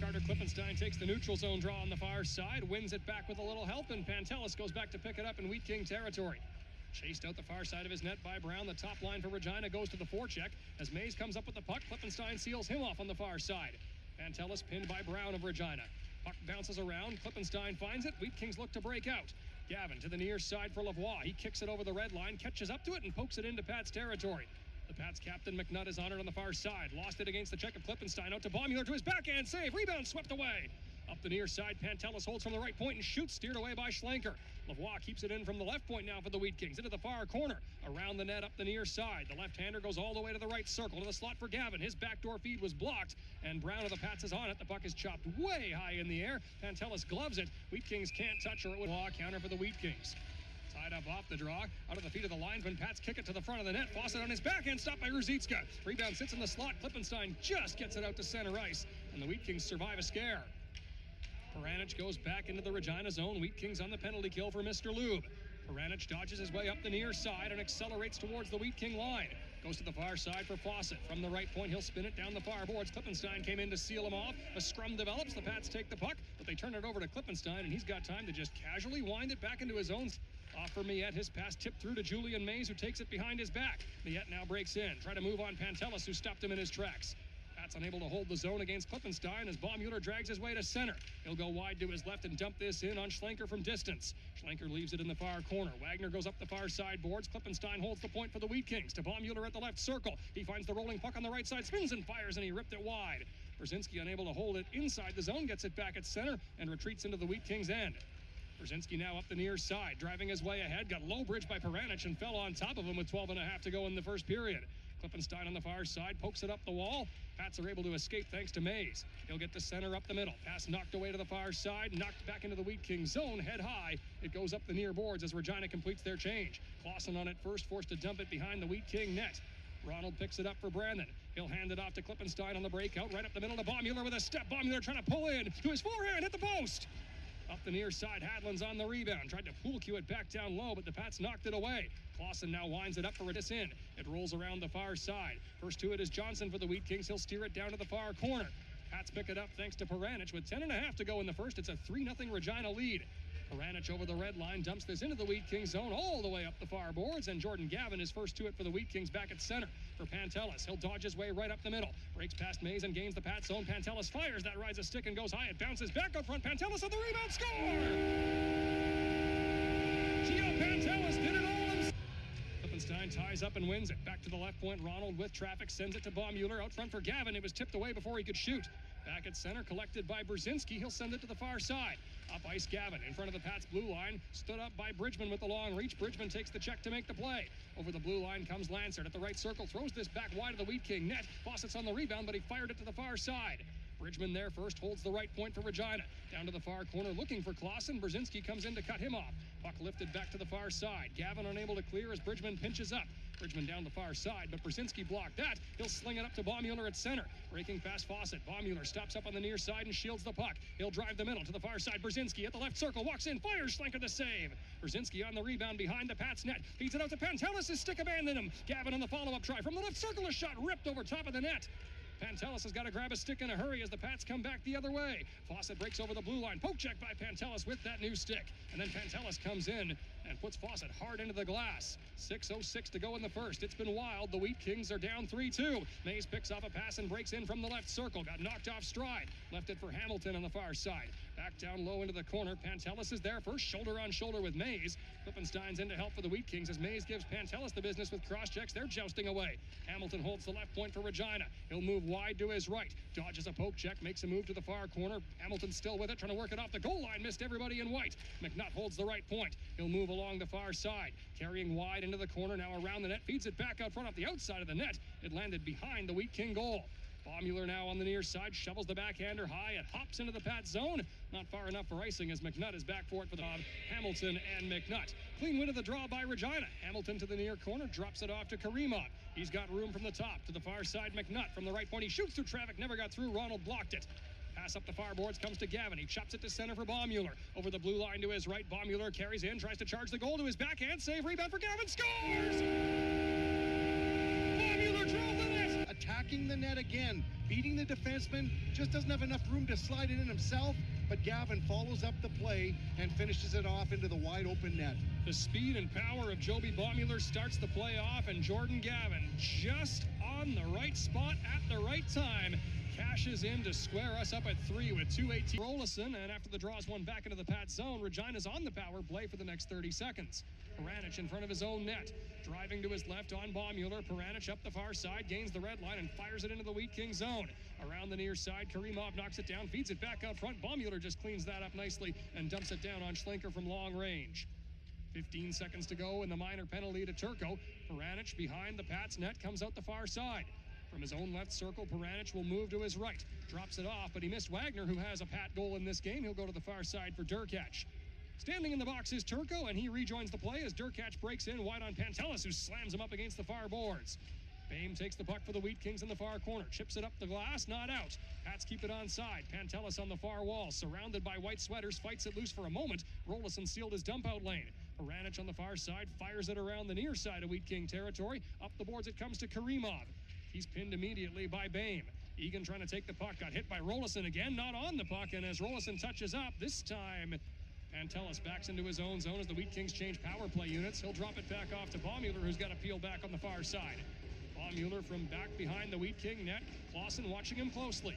starter Klippenstein takes the neutral zone draw on the far side, wins it back with a little help, and Pantelis goes back to pick it up in Wheat King territory. Chased out the far side of his net by Brown. The top line for Regina goes to the forecheck. As Mays comes up with the puck, Klippenstein seals him off on the far side. Pantelis pinned by Brown of Regina. Puck bounces around. Klippenstein finds it. Wheat Kings look to break out. Gavin to the near side for Lavoie. He kicks it over the red line, catches up to it, and pokes it into Pats territory. The Pats captain McNutt is on it on the far side. Lost it against the check of Klippenstein. Out to Baumuller to his backhand save. Rebound swept away. Up the near side, Pantelis holds from the right point and shoots, steered away by Schlenker. Lavoie keeps it in from the left point now for the Wheat Kings. Into the far corner, around the net, up the near side. The left-hander goes all the way to the right circle, to the slot for Gavin. His backdoor feed was blocked, and Brown of the Pats is on it. The puck is chopped way high in the air. Pantelis gloves it. Wheat Kings can't touch her. It would counter for the Wheat Kings. Tied up off the draw, out of the feet of the linesman. Pats kick it to the front of the net. Fawcett on his backhand, stopped by Ruzicka. Rebound sits in the slot. Klippenstein just gets it out to center ice, and the Wheat Kings survive a scare. Peranich goes back into the Regina zone. Wheat Kings on the penalty kill for Mr. Lube. Peranich dodges his way up the near side and accelerates towards the Wheat King line. Goes to the far side for Fawcett. From the right point, he'll spin it down the far boards. Klippenstein came in to seal him off. A scrum develops. The Pats take the puck, but they turn it over to Klippenstein, and he's got time to just casually wind it back into his own. Off for Miette. His pass tipped through to Julian Mays, who takes it behind his back. Miette now breaks in. Try to move on Pantelis, who stopped him in his tracks. Pats unable to hold the zone against Klippenstein as Baumuller drags his way to center. He'll go wide to his left and dump this in on Schlenker from distance. Schlenker leaves it in the far corner. Wagner goes up the far side boards. Klippenstein holds the point for the Wheat Kings. To Baumuller at the left circle. He finds the rolling puck on the right side, spins and fires, and he ripped it wide. Brzezinski unable to hold it inside the zone, gets it back at center, and retreats into the Wheat Kings' end. Brzezinski now up the near side, driving his way ahead, got low bridge by Peranich and fell on top of him with 12.5 to go in the first period. Klippenstein on the far side, pokes it up the wall. Pats are able to escape thanks to Mays. He'll get the center up the middle. Pass knocked away to the far side, knocked back into the Wheat Kings zone, head high. It goes up the near boards as Regina completes their change. Clausen on it first, forced to dump it behind the Wheat King net. Ronald picks it up for Brandon. He'll hand it off to Klippenstein on the breakout, right up the middle to Baumuller with a step. Baumuller trying to pull in to his forehand, hit the post. Up the near side, Hadlin's on the rebound. Tried to pool cue it back down low, but the Pats knocked it away. Clausen now winds it up for a diss in. It rolls around the far side. First to it is Johnson for the Wheat Kings. He'll steer it down to the far corner. Pats pick it up thanks to Peranich with 10.5 to go in the first. It's a 3-0 Regina lead. Peranich over the red line dumps this into the Wheat Kings zone all the way up the far boards, and Jordan Gavin is first to it for the Wheat Kings back at center for Pantelis. He'll dodge his way right up the middle. Breaks past Mays and gains the Pats zone. Pantelis fires. That rides a stick and goes high. It bounces back up front. Pantelis on the rebound. Score! Gio Pantelis did it all himself. Klippenstein ties up and wins it. Back to the left point. Ronald with traffic sends it to Baumuller. Out front for Gavin. It was tipped away before he could shoot. Back at center, collected by Brzezinski. He'll send it to the far side. Up ice Gavin in front of the Pats blue line. Stood up by Bridgman with the long reach. Bridgman takes the check to make the play. Over the blue line comes Lansert at the right circle. Throws this back wide of the Wheat King net. Fawcett's on the rebound, but he fired it to the far side. Bridgman there first, holds the right point for Regina. Down to the far corner looking for Clausen. Brzezinski comes in to cut him off. Puck lifted back to the far side. Gavin unable to clear as Bridgman pinches up. Bridgman down the far side, but Brzezinski blocked that. He'll sling it up to Baumuller at center. Breaking past Fawcett. Baumuller stops up on the near side and shields the puck. He'll drive the middle to the far side. Brzezinski at the left circle, walks in, fires, Schlenker the save. Brzezinski on the rebound behind the Pats net. Feeds it out to Pantelis. His stick abandoned him. Gavin on the follow-up try. From the left circle, a shot ripped over top of the net. Pantelis has got to grab a stick in a hurry as the Pats come back the other way. Fawcett breaks over the blue line. Poke check by Pantelis with that new stick. And then Pantelis comes in and puts Fawcett hard into the glass. 6:06 to go in the first. It's been wild. The Wheat Kings are down 3-2. Mays picks off a pass and breaks in from the left circle. Got knocked off stride. Left it for Hamilton on the far side. Back down low into the corner. Pantelis is there first, shoulder on shoulder with Mays. Klippenstein's in to help for the Wheat Kings as Mays gives Pantelis the business with cross checks. They're jousting away. Hamilton holds the left point for Regina. He'll move wide to his right. Dodges a poke check, makes a move to the far corner. Hamilton still with it, trying to work it off the goal line. Missed everybody in white. McNutt holds the right point. He'll move along the far side. Carrying wide into the corner, now around the net. Feeds it back out front off the outside of the net. It landed behind the Wheat King goal. Baumuller now on the near side, shovels the backhander high. It hops into the Pats zone. Not far enough for icing as McNutt is back for it for the Hamilton and McNutt. Clean win of the draw by Regina. Hamilton to the near corner, drops it off to Karimov. He's got room from the top to the far side. McNutt from the right point. He shoots through traffic, never got through. Ronald blocked it. Pass up the far boards, comes to Gavin. He chops it to center for Baumuller. Over the blue line to his right. Baumuller carries in, tries to charge the goal to his backhand. Save, rebound for Gavin. Scores! Baumuller drove the net. Attack working the net again, beating the defenseman, just doesn't have enough room to slide it in himself, but Gavin follows up the play and finishes it off into the wide open net. The speed and power of Joby Baumuller starts the play off, and Jordan Gavin, just on the right spot at the right time, cashes in to square us up at 3 with 2:18. Rolison, and after the draws one back into the Pats zone, Regina's on the power play for the next 30 seconds. Peranich in front of his own net, driving to his left on Baumuller. Peranich up the far side, gains the red line and fires it into the Wheat King zone. Around the near side, Karimov knocks it down, feeds it back out front. Baumuller just cleans that up nicely and dumps it down on Schlenker from long range. 15 seconds to go in the minor penalty to Turco. Peranich behind the Pats net comes out the far side. From his own left circle, Peranich will move to his right. Drops it off, but he missed Wagner, who has a Pat goal in this game. He'll go to the far side for Durkach. Standing in the box is Turco, and he rejoins the play as Durkach breaks in wide on Pantelis, who slams him up against the far boards. Baim takes the puck for the Wheat Kings in the far corner. Chips it up the glass, not out. Pats keep it onside. Pantelis on the far wall, surrounded by white sweaters, fights it loose for a moment. Rolison sealed his dump-out lane. Peranich on the far side, fires it around the near side of Wheat King territory. Up the boards it comes to Karimov. He's pinned immediately by Baim. Egan trying to take the puck, got hit by Rolison again, not on the puck, and as Rolison touches up, this time Pantelis backs into his own zone as the Wheat Kings change power play units. He'll drop it back off to Baumuller, who's got to peel back on the far side. Baumuller from back behind the Wheat King net. Clausen watching him closely.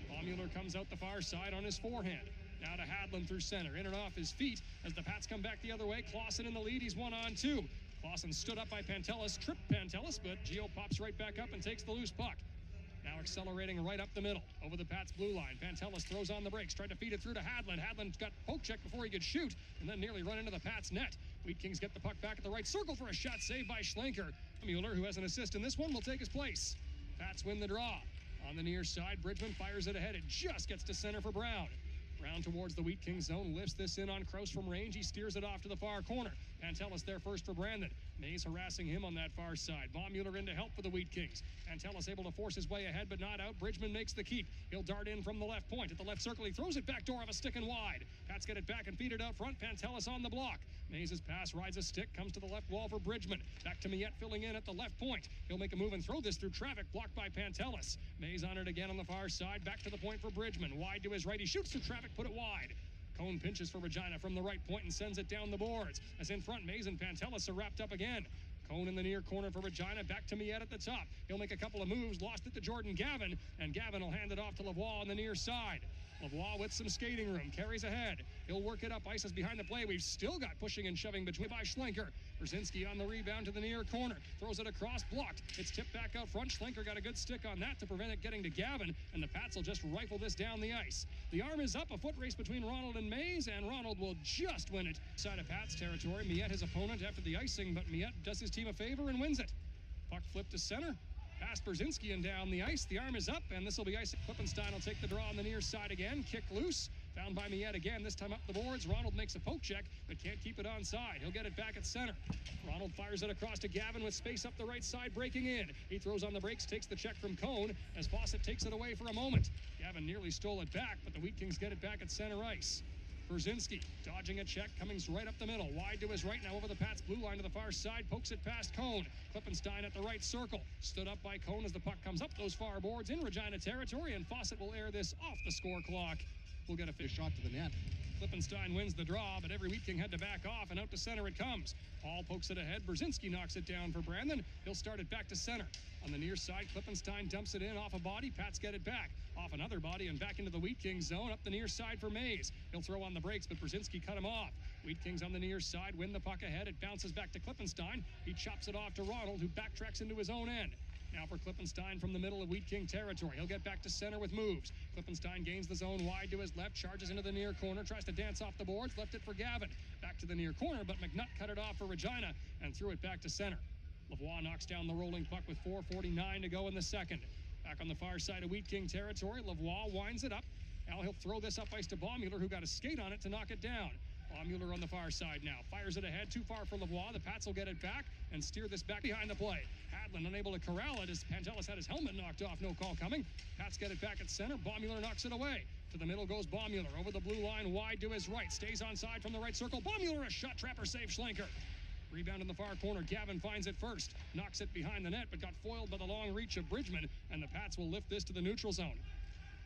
Baumuller comes out the far side on his forehand. Now to Hadlin through center, in and off his feet as the Pats come back the other way. Clausen in the lead, he's 1-on-2. Clausen stood up by Pantelis, tripped Pantelis, but Gio pops right back up and takes the loose puck. Now accelerating right up the middle, over the Pats blue line. Pantelis throws on the brakes, tried to feed it through to Hadlin. Hadlin's got poke check before he could shoot, and then nearly run into the Pats net. Wheat Kings get the puck back at the right circle for a shot saved by Schlenker. Mueller, who has an assist in this one, will take his place. Pats win the draw. On the near side, Bridgman fires it ahead. It just gets to center for Brown. Brown towards the Wheat King zone, lifts this in on Kraus from range. He steers it off to the far corner. Pantelis there first for Brandon. Mays harassing him on that far side. Baumuller in to help for the Wheat Kings. Pantelis able to force his way ahead, but not out. Bridgman makes the keep. He'll dart in from the left point. At the left circle, he throws it back door of a stick and wide. Pats get it back and feed it out front. Pantelis on the block. Mays' pass rides a stick, comes to the left wall for Bridgman. Back to Miette filling in at the left point. He'll make a move and throw this through traffic, blocked by Pantelis. Mays on it again on the far side. Back to the point for Bridgman. Wide to his right. He shoots through traffic, put it wide. Cone pinches for Regina from the right point and sends it down the boards. As in front, Mays and Pantelis are wrapped up again. Cone in the near corner for Regina, back to Miette at the top. He'll make a couple of moves, lost it to Jordan Gavin, and Gavin will hand it off to Lavoie on the near side. Lavoie with some skating room, carries ahead. He'll work it up, ices behind the play. We've still got pushing and shoving between by Schlenker. Brzezinski on the rebound to the near corner, throws it across, blocked. It's tipped back out front. Schlenker got a good stick on that to prevent it getting to Gavin, and the Pats will just rifle this down the ice. The arm is up, a foot race between Ronald and Mays, and Ronald will just win it. Side of Pats territory, Miette his opponent after the icing, but Miette does his team a favor and wins it. Puck flipped to center. Past Brzezinski and down the ice. The arm is up, and this will be ice. Klippenstein will take the draw on the near side again. Kick loose. Found by Miette again, this time up the boards. Ronald makes a poke check, but can't keep it onside. He'll get it back at center. Ronald fires it across to Gavin with space up the right side, breaking in. He throws on the brakes, takes the check from Cone, as Fawcett takes it away for a moment. Gavin nearly stole it back, but the Wheat Kings get it back at center ice. Brzezinski dodging a check, coming right up the middle, wide to his right, now over the Pats blue line to the far side, pokes it past Cone. Klippenstein at the right circle, stood up by Cone as the puck comes up those far boards in Regina territory, and Fawcett will air this off the score clock. We'll get a fish shot to the net. Klippenstein wins the draw, but every Wheat King had to back off, and out to center it comes. Paul pokes it ahead. Brzezinski knocks it down for Brandon. He'll start it back to center. On the near side, Klippenstein dumps it in off a body. Pats get it back. Off another body and back into the Wheat Kings zone. Up the near side for Mays. He'll throw on the brakes, but Brzezinski cut him off. Wheat Kings on the near side win the puck ahead. It bounces back to Klippenstein. He chops it off to Ronald, who backtracks into his own end. Now for Klippenstein from the middle of Wheat King territory. He'll get back to center with moves. Klippenstein gains the zone wide to his left, charges into the near corner, tries to dance off the boards, left it for Gavin. Back to the near corner, but McNutt cut it off for Regina and threw it back to center. Lavoie knocks down the rolling puck with 4:49 to go in the second. Back on the far side of Wheat King territory, Lavoie winds it up. Now he'll throw this up ice to Baumuller, who got a skate on it to knock it down. Baumuller on the far side now. Fires it ahead, too far for Lavoie. The Pats will get it back and steer this back behind the play. Hadlin unable to corral it as Pantelis had his helmet knocked off. No call coming. Pats get it back at center. Baumuller knocks it away. To the middle goes Baumuller. Over the blue line, wide to his right. Stays onside from the right circle. Baumuller, a shot trapper, saves Schlenker. Rebound in the far corner. Gavin finds it first. Knocks it behind the net, but got foiled by the long reach of Bridgman, and the Pats will lift this to the neutral zone.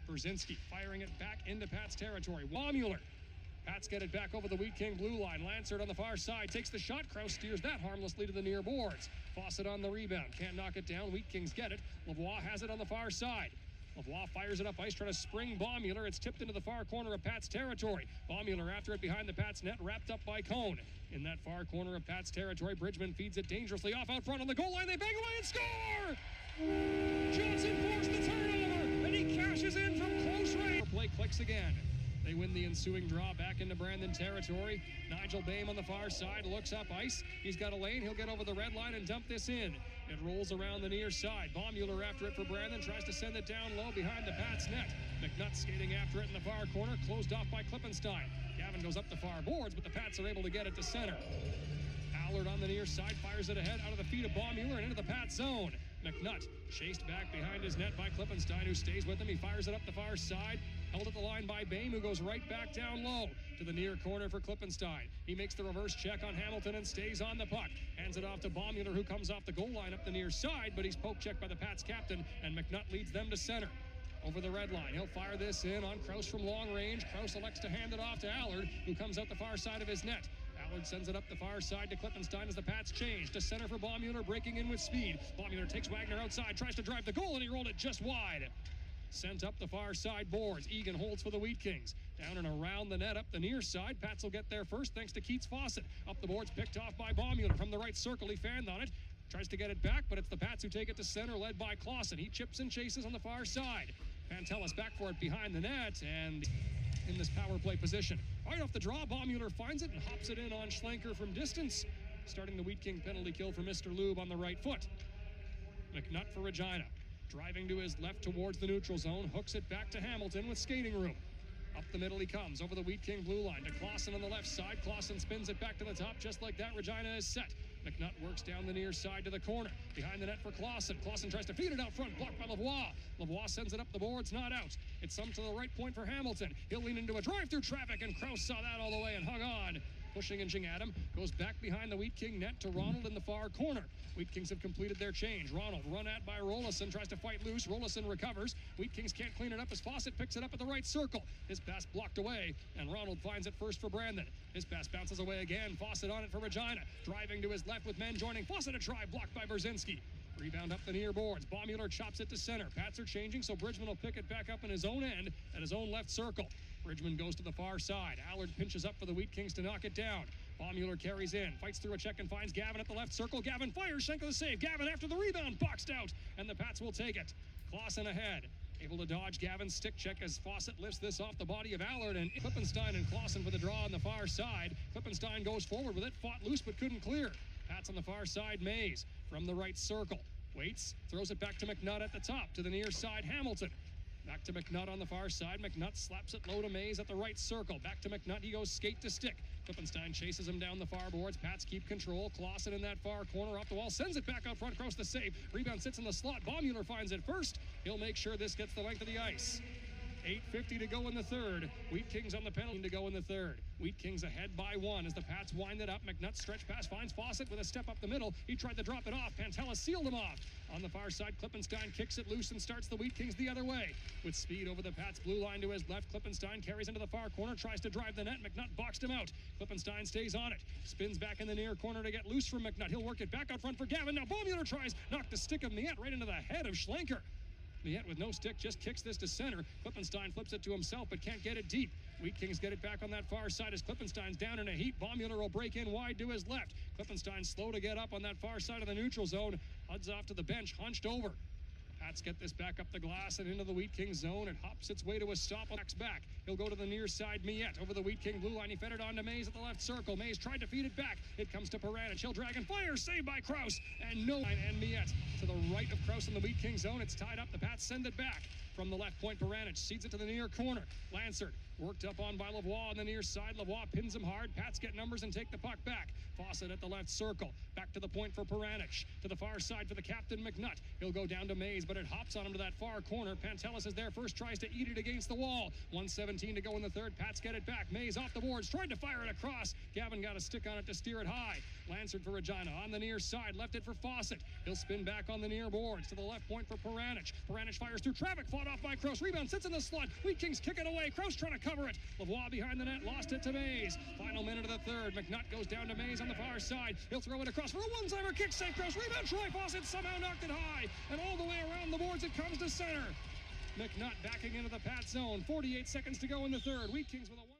Brzezinski firing it back into Pats territory. Baumuller. Pats get it back over the Wheat King blue line. Lancert on the far side takes the shot. Kraus steers that harmlessly to the near boards. Fawcett on the rebound. Can't knock it down. Wheat Kings get it. Lavoie has it on the far side. Lavoie fires it up ice, trying to spring Baumuller. It's tipped into the far corner of Pats territory. Baumuller after it behind the Pats net, wrapped up by Cone. In that far corner of Pats territory, Bridgman feeds it dangerously off out front on the goal line. They bang away and score! Johnson forced the turnover, and he cashes in from close range. Play clicks again. They win the ensuing draw back into Brandon territory. Nigel Baim on the far side looks up ice. He's got a lane. He'll get over the red line and dump this in. It rolls around the near side. Baumuller after it for Brandon. Tries to send it down low behind the Pats net. McNutt skating after it in the far corner. Closed off by Klippenstein. Gavin goes up the far boards, but the Pats are able to get it to center. Allard on the near side fires it ahead out of the feet of Baumuller and into the Pats zone. McNutt chased back behind his net by Klippenstein, who stays with him. He fires it up the far side. Held at the line by Bain, who goes right back down low to the near corner for Klippenstein. He makes the reverse check on Hamilton and stays on the puck. Hands it off to Baumuller, who comes off the goal line up the near side, but he's poke checked by the Pats captain, and McNutt leads them to center. Over the red line, he'll fire this in on Kraus from long range. Kraus elects to hand it off to Allard, who comes out the far side of his net. Allard sends it up the far side to Klippenstein as the Pats change to center for Baumuller, breaking in with speed. Baumuller takes Wagner outside, tries to drive the goal, and he rolled it just wide. Sent up the far side boards. Egan holds for the Wheat Kings. Down and around the net up the near side. Pats will get there first thanks to Keats Fawcett. Up the boards, picked off by Baumuller from the right circle. He fanned on it. Tries to get it back, but it's the Pats who take it to center, led by Clausen. He chips and chases on the far side. Pantelis back for it behind the net, and in this power play position. Right off the draw, Baumuller finds it and hops it in on Schlenker from distance. Starting the Wheat King penalty kill for Mr. Lube on the right foot. McNutt for Regina. Driving to his left towards the neutral zone, hooks it back to Hamilton with skating room. Up the middle he comes, over the Wheat King blue line to Clausen on the left side. Clausen spins it back to the top, just like that. Regina is set. McNutt works down the near side to the corner. Behind the net for Clausen. Clausen tries to feed it out front, blocked by Lavoie. Lavoie sends it up the boards, not out. It's some to the right point for Hamilton. He'll lean into a drive through traffic, and Kraus saw that all the way and hung on. Pushing inching at him, goes back behind the Wheat King net to Ronald in the far corner. Wheat Kings have completed their change. Ronald run at by Rolison, tries to fight loose. Rolison recovers. Wheat Kings can't clean it up as Fawcett picks it up at the right circle. His pass blocked away, and Ronald finds it first for Brandon. His pass bounces away again. Fawcett on it for Regina. Driving to his left with men joining. Fawcett a try, blocked by Brzezinski. Rebound up the near boards. Baumuller chops it to center. Pats are changing, so Bridgman will pick it back up in his own end at his own left circle. Bridgman goes to the far side. Allard pinches up for the Wheat Kings to knock it down. Baumuller carries in, fights through a check and finds Gavin at the left circle. Gavin fires, Schenker the save. Gavin after the rebound, boxed out, and the Pats will take it. Clausen ahead, able to dodge Gavin's stick check as Fawcett lifts this off the body of Allard, and Klippenstein and Clausen for the draw on the far side. Klippenstein goes forward with it, fought loose but couldn't clear. Pats on the far side, Mays from the right circle. Waits, throws it back to McNutt at the top, to the near side, Hamilton. Back to McNutt on the far side. McNutt slaps it low to Mays at the right circle. Back to McNutt. He goes skate to stick. Klippenstein chases him down the far boards. Pats keep control. Clausen in that far corner off the wall. Sends it back out front. Kraus the save. Rebound sits in the slot. Baumuller finds it first. He'll make sure this gets the length of the ice. 8:50 to go in the third. Wheat Kings on the penalty to go in the third. Wheat Kings ahead by one as the Pats wind it up. McNutt stretch pass finds Fawcett with a step up the middle. He tried to drop it off. Pantelis sealed him off. On the far side, Klippenstein kicks it loose and starts the Wheat Kings the other way. With speed over the Pats blue line to his left, Klippenstein carries into the far corner, tries to drive the net. McNutt boxed him out. Klippenstein stays on it. Spins back in the near corner to get loose from McNutt. He'll work it back out front for Gavin. Now Baumuller tries, knocked the stick of Miette right into the head of Schlenker. Miette with no stick just kicks this to center. Klippenstein flips it to himself but can't get it deep. Wheat Kings get it back on that far side as Klippenstein's down in a heap. Baumuller will break in wide to his left. Klippenstein slow to get up on that far side of the neutral zone. Huds off to the bench, hunched over. Pats get this back up the glass and into the Wheat King zone. It hops its way to a stop. Back. He'll go to the near side. Miette over the Wheat King blue line. He fed it on to Mays at the left circle. Mays tried to feed it back. It comes to Peranich. He'll drag and fire. Saved by Kraus. And Miette to the right of Kraus in the Wheat King zone. It's tied up. The Pats send it back. From the left point, Baranich seeds it to the near corner. Lansard worked up on by Lavoie on the near side. Lavoie pins him hard. Pats get numbers and take the puck back. Fawcett at the left circle. Back to the point for Baranich. To the far side for the captain, McNutt. He'll go down to Mays, but it hops on him to that far corner. Pantelis is there first, tries to eat it against the wall. 1:17 to go in the third. Pats get it back. Mays off the boards, tried to fire it across. Gavin got a stick on it to steer it high. Lansard for Regina on the near side. Left it for Fawcett. He'll spin back on the near boards to the left point for Baranich. Baranich fires through traffic, fought off by Kroos. Rebound sits in the slot. Wheat Kings kick it away. Kroos trying to cover it. Lavoie behind the net, lost it to Mays. Final minute of the third. McNutt goes down to Mays on the far side. He'll throw it across for a one-timer kick, save Kroos. Rebound, Troy Fawcett somehow knocked it high. And all the way around the boards, it comes to center. McNutt backing into the Pat zone. 48 seconds to go in the third. Wheat Kings with a